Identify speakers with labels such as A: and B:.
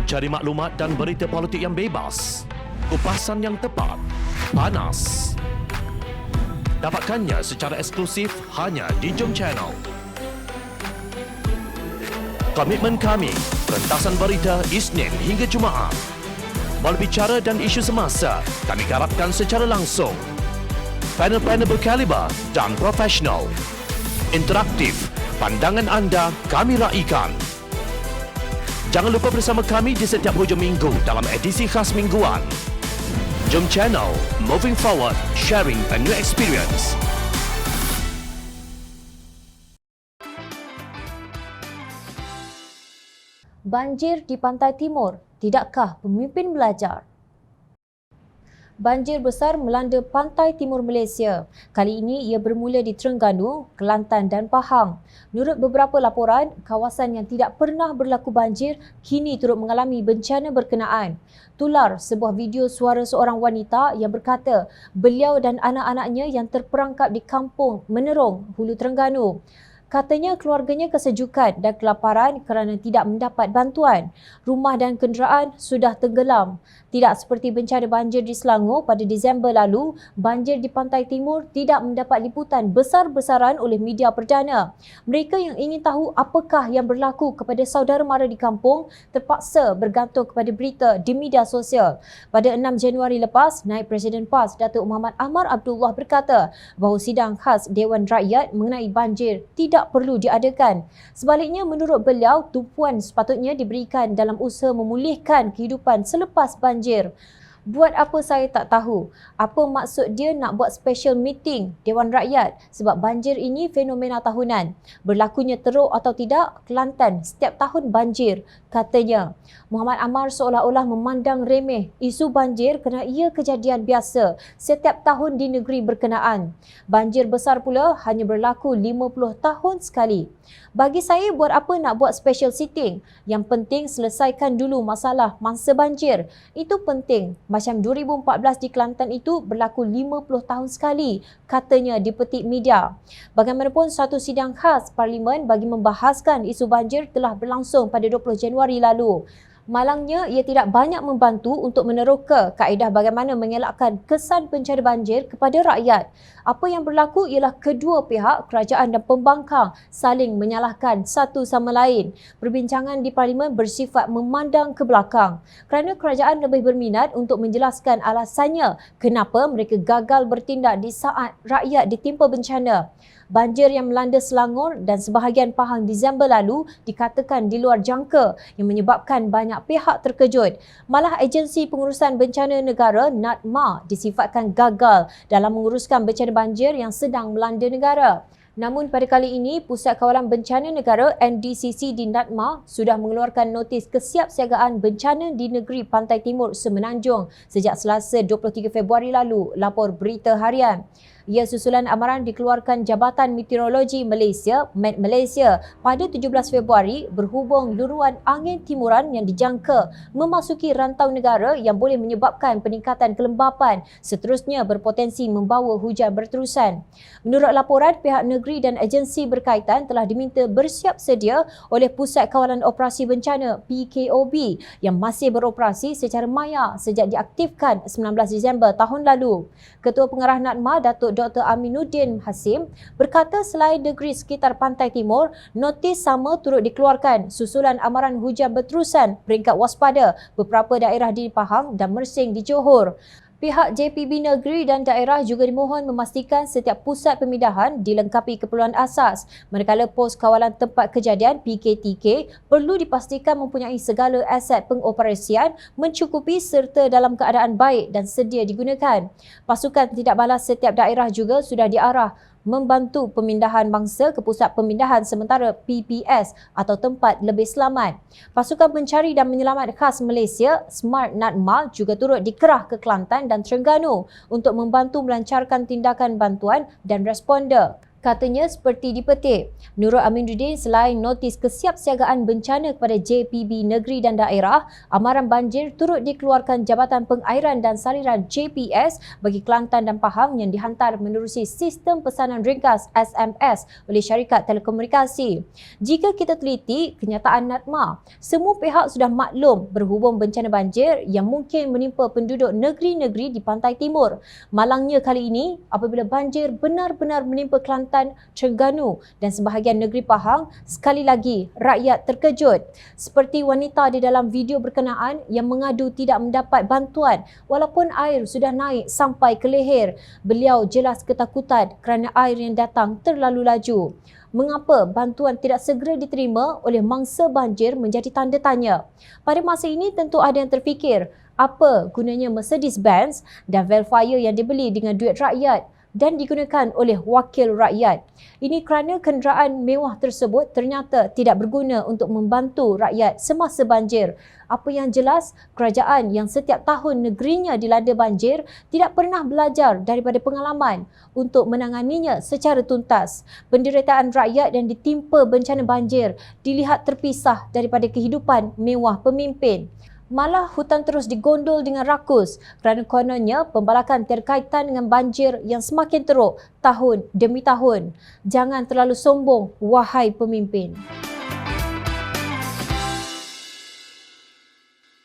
A: Cari maklumat dan berita politik yang bebas, kupasan yang tepat, panas. Dapatkannya secara eksklusif hanya di Jom Channel. Komitmen kami, pentasan berita Isnin hingga Jumaat. Berbicara dan isu semasa, kami garapkan secara langsung. Panel-panel berkaliber dan profesional. Interaktif, pandangan anda kami raikan. Jangan lupa bersama kami di setiap hujung minggu dalam edisi khas mingguan. Jom Channel, moving forward, sharing a new experience.
B: Banjir di Pantai Timur, tidakkah pemimpin belajar? Banjir besar melanda pantai timur Malaysia. Kali ini ia bermula di Terengganu, Kelantan dan Pahang. Menurut beberapa laporan, kawasan yang tidak pernah berlaku banjir kini turut mengalami bencana berkenaan. Tular sebuah video suara seorang wanita yang berkata beliau dan anak-anaknya yang terperangkap di kampung Menerong, Hulu Terengganu. Katanya keluarganya kesejukan dan kelaparan kerana tidak mendapat bantuan. Rumah dan kenderaan sudah tenggelam. Tidak seperti bencana banjir di Selangor pada Disember lalu, banjir di Pantai Timur tidak mendapat liputan besar-besaran oleh media perdana. Mereka yang ingin tahu apakah yang berlaku kepada saudara mara di kampung terpaksa bergantung kepada berita di media sosial. Pada 6 Januari lepas, Naib Presiden PAS Datuk Muhammad Ahmad Abdullah berkata bahawa sidang khas Dewan Rakyat mengenai banjir tidak perlu diadakan. Sebaliknya, menurut beliau, tumpuan sepatutnya diberikan dalam usaha memulihkan kehidupan selepas banjir. Buat apa saya tak tahu. Apa maksud dia nak buat special meeting Dewan Rakyat sebab banjir ini fenomena tahunan. Berlakunya teruk atau tidak, Kelantan setiap tahun banjir, katanya. Muhammad Amar seolah-olah memandang remeh isu banjir kerana ia kejadian biasa setiap tahun di negeri berkenaan. Banjir besar pula hanya berlaku 50 tahun sekali. Bagi saya, buat apa nak buat special sitting? Yang penting selesaikan dulu masalah mangsa banjir. Itu penting. Macam 2014 di Kelantan itu berlaku 50 tahun sekali, katanya di petik media. Bagaimanapun, satu sidang khas Parlimen bagi membahaskan isu banjir telah berlangsung pada 20 Januari lalu. Malangnya, ia tidak banyak membantu untuk meneroka kaedah bagaimana mengelakkan kesan bencana banjir kepada rakyat. Apa yang berlaku ialah kedua pihak, kerajaan dan pembangkang, saling menyalahkan satu sama lain. Perbincangan di Parlimen bersifat memandang ke belakang kerana kerajaan lebih berminat untuk menjelaskan alasannya kenapa mereka gagal bertindak di saat rakyat ditimpa bencana. Banjir yang melanda Selangor dan sebahagian Pahang Disember lalu dikatakan di luar jangka yang menyebabkan banyak pihak terkejut. Malah agensi pengurusan bencana negara NADMA disifatkan gagal dalam menguruskan bencana banjir yang sedang melanda negara. Namun pada kali ini, Pusat Kawalan Bencana Negara NDCC di NADMA sudah mengeluarkan notis kesiapsiagaan bencana di negeri Pantai Timur Semenanjung sejak Selasa 23 Februari lalu, lapor Berita Harian. Ia susulan amaran dikeluarkan Jabatan Meteorologi Malaysia, Met Malaysia, pada 17 Februari berhubung luruan angin timuran yang dijangka memasuki rantau negara yang boleh menyebabkan peningkatan kelembapan, seterusnya berpotensi membawa hujan berterusan. Menurut laporan, pihak negeri dan agensi berkaitan telah diminta bersiap sedia oleh Pusat Kawalan Operasi Bencana PKOB yang masih beroperasi secara maya sejak diaktifkan 19 Disember tahun lalu. Ketua Pengarah NADMA, Datuk Dr. Aminuddin Hasim, berkata selain negeri sekitar Pantai Timur, notis sama turut dikeluarkan susulan amaran hujan berterusan peringkat waspada beberapa daerah di Pahang dan Mersing di Johor. Pihak JPB negeri dan daerah juga dimohon memastikan setiap pusat pemindahan dilengkapi keperluan asas, manakala pos kawalan tempat kejadian PKTK perlu dipastikan mempunyai segala aset pengoperasian mencukupi serta dalam keadaan baik dan sedia digunakan. Pasukan tidak balas setiap daerah juga sudah diarah membantu pemindahan mangsa ke pusat pemindahan sementara PPS atau tempat lebih selamat. Pasukan pencari dan menyelamat khas Malaysia, Smart NADMA, juga turut dikerah ke Kelantan dan Terengganu untuk membantu melancarkan tindakan bantuan dan responda. Katanya seperti dipetik. Menurut Aminuddin, selain notis kesiapsiagaan bencana kepada JPB negeri dan daerah, amaran banjir turut dikeluarkan Jabatan Pengairan dan Saliran JPS bagi Kelantan dan Pahang yang dihantar menerusi sistem pesanan ringkas SMS oleh syarikat telekomunikasi. Jika kita teliti kenyataan NADMA, semua pihak sudah maklum berhubung bencana banjir yang mungkin menimpa penduduk negeri-negeri di pantai timur. Malangnya kali ini, apabila banjir benar-benar menimpa Kelantan, Terengganu dan sebahagian negeri Pahang, sekali lagi rakyat terkejut. Seperti wanita di dalam video berkenaan yang mengadu tidak mendapat bantuan walaupun air sudah naik sampai ke leher. Beliau jelas ketakutan kerana air yang datang terlalu laju. Mengapa bantuan tidak segera diterima oleh mangsa banjir menjadi tanda tanya. Pada masa ini tentu ada yang terfikir, apa gunanya Mercedes-Benz dan Velfire yang dibeli dengan duit rakyat dan digunakan oleh wakil rakyat. Ini kerana kenderaan mewah tersebut ternyata tidak berguna untuk membantu rakyat semasa banjir. Apa yang jelas, kerajaan yang setiap tahun negerinya dilanda banjir tidak pernah belajar daripada pengalaman untuk menanganinya secara tuntas. Penderitaan rakyat yang ditimpa bencana banjir dilihat terpisah daripada kehidupan mewah pemimpin. Malah hutan terus digondol dengan rakus kerana kononnya pembalakan tiada kaitan dengan banjir yang semakin teruk tahun demi tahun. Jangan terlalu sombong, wahai pemimpin.